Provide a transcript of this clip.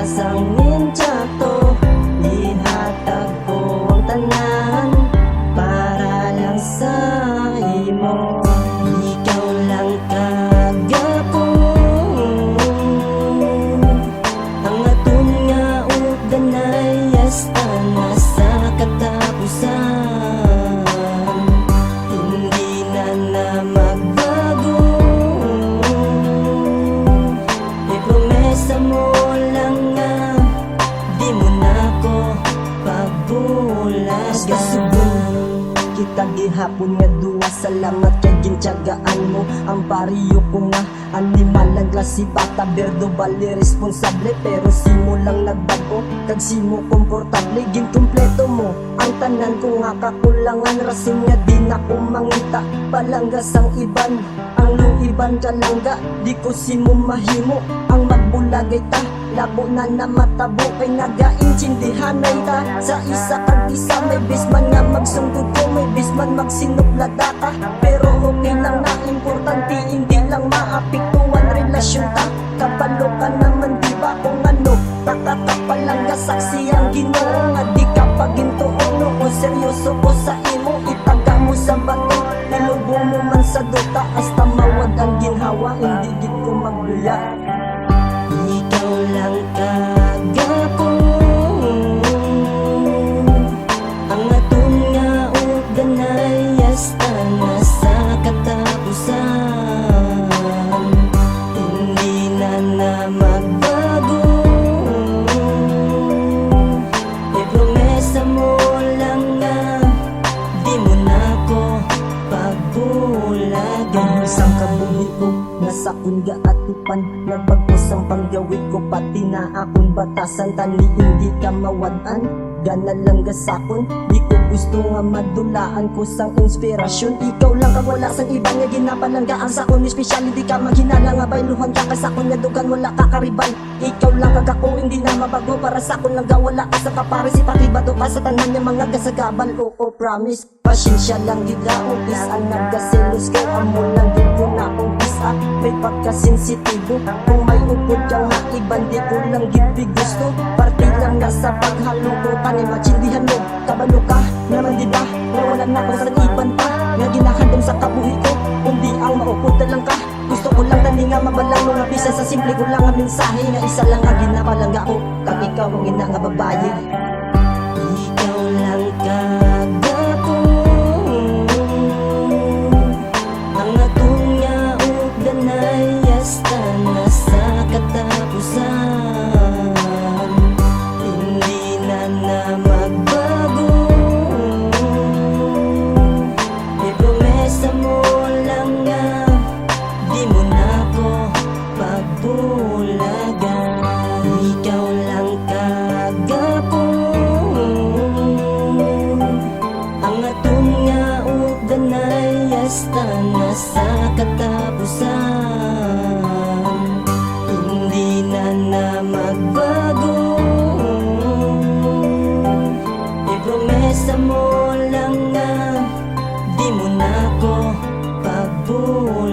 Pasangin tiyakto, ihatag ko ang tanan para lang sa imo. Ikaw lang kagapon, ang aton nga ugdanay hasta na sa katapusan. Hindi na magbago, ipromesa mo lang nga di mo na ko pagbulagan. Kita gihapon nga duwa, salamat kay gintyagaan mo. Ang pariyo ko nga animal ang klase bata, berdo bali responsable, pero simo lang nagbago kag simo komportable. Ginkumpleto mo ang tanan ko nga kakulangan, rason nga di na ko mangita palanggas ang iban. Ang iban kalangga di ko simo mahimo, ang magbulagay ta labo na namatabo kay nagaintindihan na ita. Sa isa kag isa may bisman nga magsungtod ko, may bisman magsinuplada ka, pero okay lang na importante hindi lang maapektuhan relasyon ta. Kabalo ka naman diba kung ano, takatapalangga saksi ang Ginoo nga di ka pagintuon. Kung seryoso ko sa imo, itaga mo sa bato, ilubo mo man sa duta, hasta mawag ang ginhawa, hindi gid ko magbuya. Ikaw lang kagapon, ang aton nga ugdanay hasta na sa katapusan. Hindi na magbago, ipromesa mo lang nga di mo na ko pagbulagan. Isang kabuhi ko nasa kunga at tupan, nagpagpos ang panggawit ko pati na akong batasan. Tani hindi ka mawadan, gana lang gasakon, di ko gusto nga madulaan ko sang inspirasyon. Ikaw lang kag wala sang iba nga ginapalanggaan sa kon, espesyal hindi ka maghinala nga bayluhan ka kay sakon nga dugan wala ka karibal. Ikaw lang kag ako hindi na mabago, para sa kon lang wala ka sa kapares, ipakibado ka sa tanan nga mga kasagabal. Oo promise, pasensya lang gid ka umpis ang nagkaselos kay amo lang gid ko na umpis at may pagkasensitibo. Kung may upod ka nga iban di ko lang gid gusto, parte lang na sa paghalo ko tanim matsindihan mo. Kabalo ka naman diba nga wala na ko sa iban pa nga ginahandom sa kabuhi ko, kundi ang maupod na lang ka. Gusto ko lang tani nga mabalang mga bisa sa simple ko lang ang mensahe nga isa lang ang ginapalangga ko, kag ikaw ang ina nga babae. Ikaw lang kagapon, ang aton nga ugdanay hasta na sa katapusan. Hindi na magbago, ipromesa mo lang nga di mo na ko pagbulagan. Ikaw lang kagapon, ang aton nga ugdanay hasta na sa katapusan. Hindi na magbago, ipromesa mo lang nga di mo na ko pagbulagan.